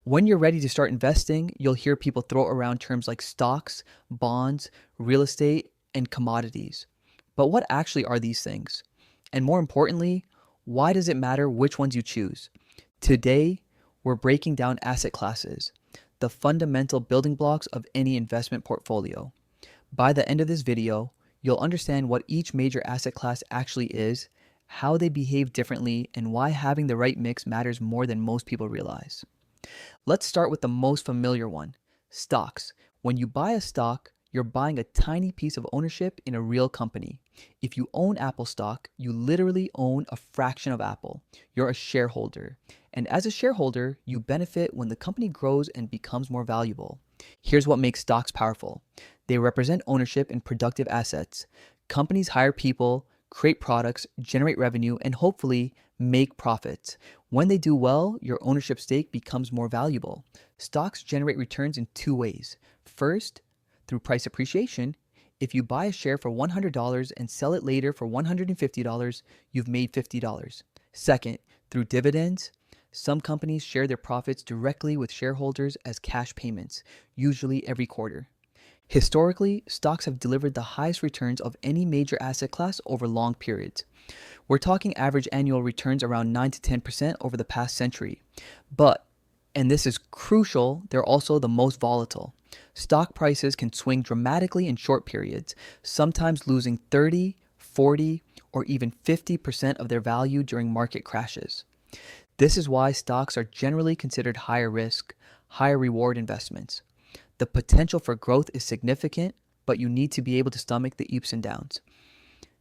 When you're ready to start investing, you'll hear people throw around terms like stocks, bonds, real estate, and commodities. But what actually are these things? And more importantly, why does it matter which ones you choose? Today, we're breaking down asset classes, the fundamental building blocks of any investment portfolio. By the end of this video, you'll understand what each major asset class actually is, how they behave differently, and why having the right mix matters more than most people realize. Let's start with the most familiar one, stocks. When you buy a stock, you're buying a tiny piece of ownership in a real company. If you own Apple stock, you literally own a fraction of Apple. You're a shareholder. And as a shareholder, you benefit when the company grows and becomes more valuable. Here's what makes stocks powerful. They represent ownership in productive assets. Companies hire people, create products, generate revenue, and hopefully make profits. When they do well, your ownership stake becomes more valuable. Stocks generate returns in two ways. First, through price appreciation. If you buy a share for $100 and sell it later for $150, you've made $50. Second, through dividends. Some companies share their profits directly with shareholders as cash payments, usually every quarter. Historically, stocks have delivered the highest returns of any major asset class over long periods. We're talking average annual returns around 9 to 10% over the past century. But, and this is crucial, they're also the most volatile. Stock prices can swing dramatically in short periods, sometimes losing 30, 40, or even 50% of their value during market crashes. This is why stocks are generally considered higher risk, higher reward investments. The potential for growth is significant, but you need to be able to stomach the ups and downs.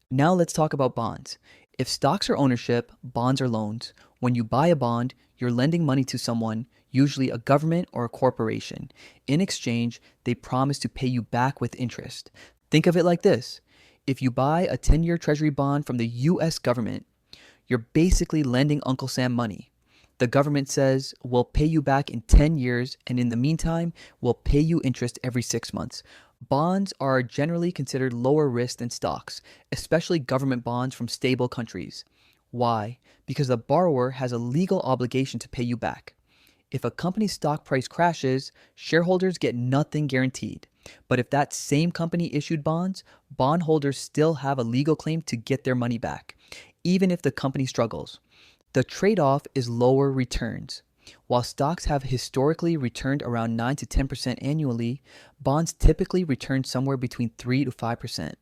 Now let's talk about bonds. If stocks are ownership, bonds are loans. When you buy a bond, you're lending money to someone, usually a government or a corporation. In exchange, they promise to pay you back with interest. Think of it like this. If you buy a 10-year treasury bond from the US government, you're basically lending Uncle Sam money. The government says, we'll pay you back in 10 years, and in the meantime, we'll pay you interest every 6 months. Bonds are generally considered lower risk than stocks, especially government bonds from stable countries. Why? Because the borrower has a legal obligation to pay you back. If a company's stock price crashes, shareholders get nothing guaranteed. But if that same company issued bonds, bondholders still have a legal claim to get their money back, even if the company struggles. The trade-off is lower returns. While stocks have historically returned around 9 to 10% annually, bonds typically return somewhere between 3 to 5%,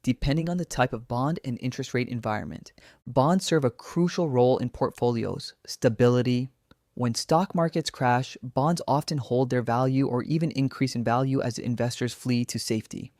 depending on the type of bond and interest rate environment. Bonds serve a crucial role in portfolios, stability. When stock markets crash, bonds often hold their value or even increase in value as investors flee to safety.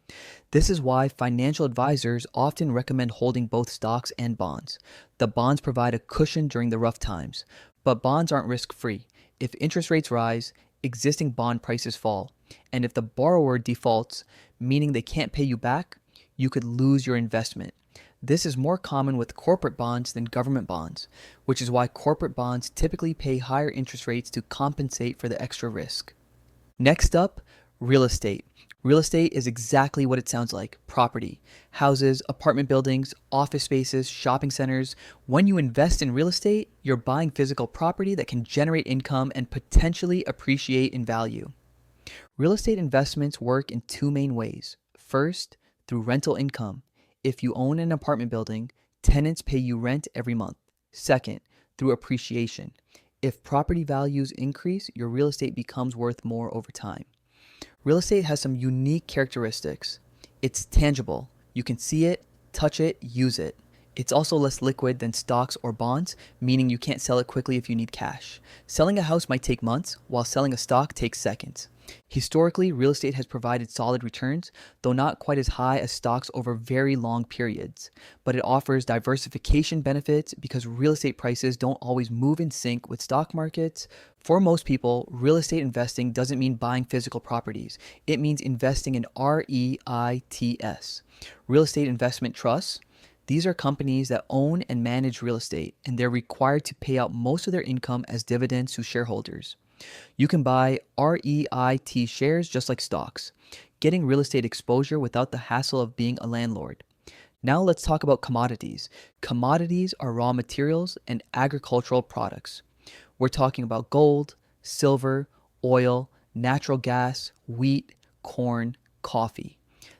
This is why financial advisors often recommend holding both stocks and bonds. The bonds provide a cushion during the rough times, but bonds aren't risk-free. If interest rates rise, existing bond prices fall, and if the borrower defaults, meaning they can't pay you back, you could lose your investment. This is more common with corporate bonds than government bonds, which is why corporate bonds typically pay higher interest rates to compensate for the extra risk. Next up, real estate. Real estate is exactly what it sounds like: property, houses, apartment buildings, office spaces, shopping centers. When you invest in real estate, you're buying physical property that can generate income and potentially appreciate in value. Real estate investments work in two main ways. First, through rental income. If you own an apartment building, tenants pay you rent every month. Second, through appreciation. If property values increase, your real estate becomes worth more over time. Real estate has some unique characteristics. It's tangible. You can see it, touch it, use it. It's also less liquid than stocks or bonds, meaning you can't sell it quickly if you need cash. Selling a house might take months, while selling a stock takes seconds. Historically, real estate has provided solid returns, though not quite as high as stocks over very long periods. But it offers diversification benefits because real estate prices don't always move in sync with stock markets. For most people, real estate investing doesn't mean buying physical properties. It means investing in REITs, real estate investment trusts. These are companies that own and manage real estate, and they're required to pay out most of their income as dividends to shareholders. You can buy REIT shares just like stocks, getting real estate exposure without the hassle of being a landlord. Now let's talk about commodities. Commodities are raw materials and agricultural products. We're talking about gold, silver, oil, natural gas, wheat, corn, coffee,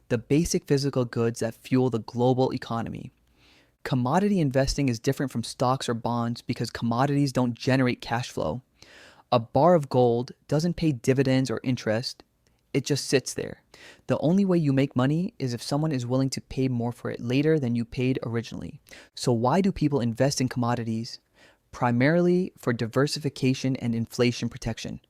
the basic physical goods that fuel the global economy. Commodity investing is different from stocks or bonds because commodities don't generate cash flow. A bar of gold doesn't pay dividends or interest, it just sits there. The only way you make money is if someone is willing to pay more for it later than you paid originally. So, why do people invest in commodities? Primarily for diversification and inflation protection.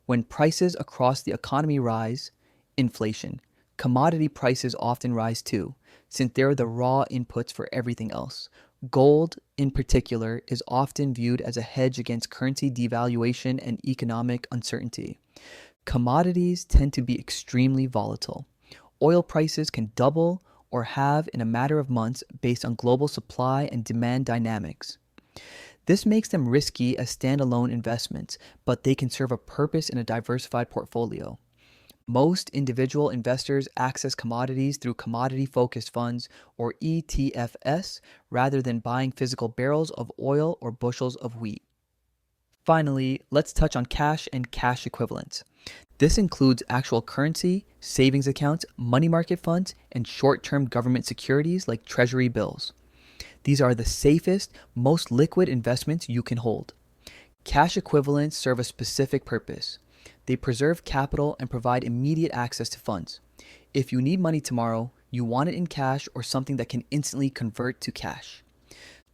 When prices across the economy rise, inflation, commodity prices often rise too, since they're the raw inputs for everything else. Gold, in particular, is often viewed as a hedge against currency devaluation and economic uncertainty. Commodities tend to be extremely volatile. Oil prices can double or halve in a matter of months based on global supply and demand dynamics. This makes them risky as standalone investments, but they can serve a purpose in a diversified portfolio. Most individual investors access commodities through commodity-focused funds or ETFs rather than buying physical barrels of oil or bushels of wheat. Finally, let's touch on cash and cash equivalents. This includes actual currency, savings accounts, money market funds, and short-term government securities like treasury bills. These are the safest, most liquid investments you can hold. Cash equivalents serve a specific purpose. They preserve capital and provide immediate access to funds. If you need money tomorrow, you want it in cash or something that can instantly convert to cash.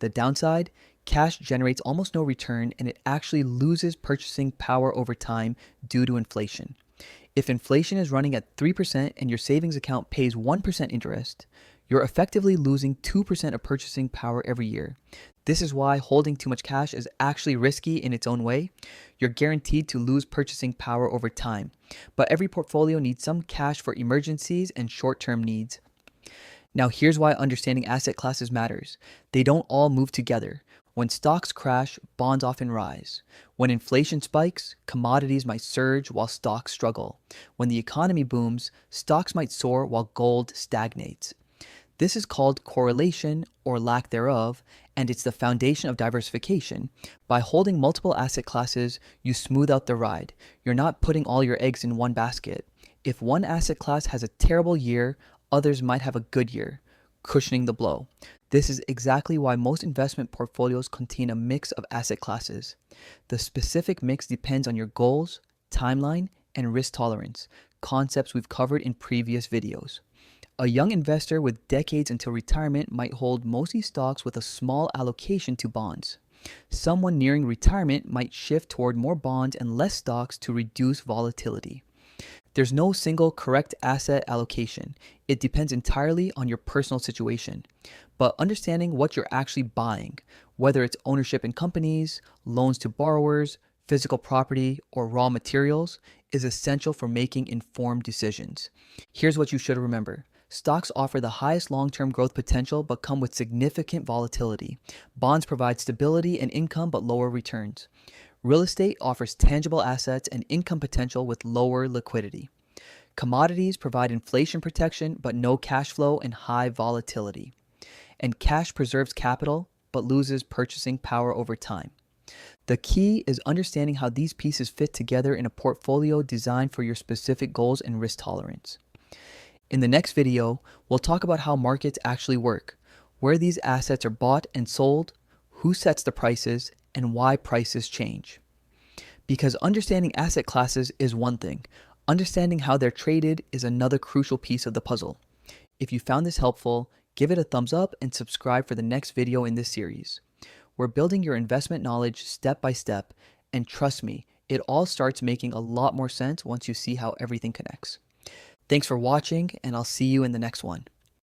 The downside, cash generates almost no return and it actually loses purchasing power over time due to inflation. If inflation is running at 3% and your savings account pays 1% interest, you're effectively losing 2% of purchasing power every year. This is why holding too much cash is actually risky in its own way. You're guaranteed to lose purchasing power over time, but every portfolio needs some cash for emergencies and short-term needs. Now here's why understanding asset classes matters. They don't all move together. When stocks crash, bonds often rise. When inflation spikes, commodities might surge while stocks struggle. When the economy booms, stocks might soar while gold stagnates. This is called correlation or lack thereof, and it's the foundation of diversification. By holding multiple asset classes, you smooth out the ride. You're not putting all your eggs in one basket. If one asset class has a terrible year, others might have a good year, cushioning the blow. This is exactly why most investment portfolios contain a mix of asset classes. The specific mix depends on your goals, timeline, and risk tolerance, concepts we've covered in previous videos. A young investor with decades until retirement might hold mostly stocks with a small allocation to bonds. Someone nearing retirement might shift toward more bonds and less stocks to reduce volatility. There's no single correct asset allocation. It depends entirely on your personal situation. But understanding what you're actually buying, whether it's ownership in companies, loans to borrowers, physical property, or raw materials, is essential for making informed decisions. Here's what you should remember. Stocks offer the highest long-term growth potential but come with significant volatility. Bonds provide stability and income but lower returns. Real estate offers tangible assets and income potential with lower liquidity. Commodities provide inflation protection but no cash flow and high volatility. And cash preserves capital but loses purchasing power over time. The key is understanding how these pieces fit together in a portfolio designed for your specific goals and risk tolerance. In the next video, we'll talk about how markets actually work, where these assets are bought and sold, who sets the prices, and why prices change. Because understanding asset classes is one thing, understanding how they're traded is another crucial piece of the puzzle. If you found this helpful, give it a thumbs up and subscribe for the next video in this series. We're building your investment knowledge step by step, and trust me, it all starts making a lot more sense once you see how everything connects. Thanks for watching, and I'll see you in the next one.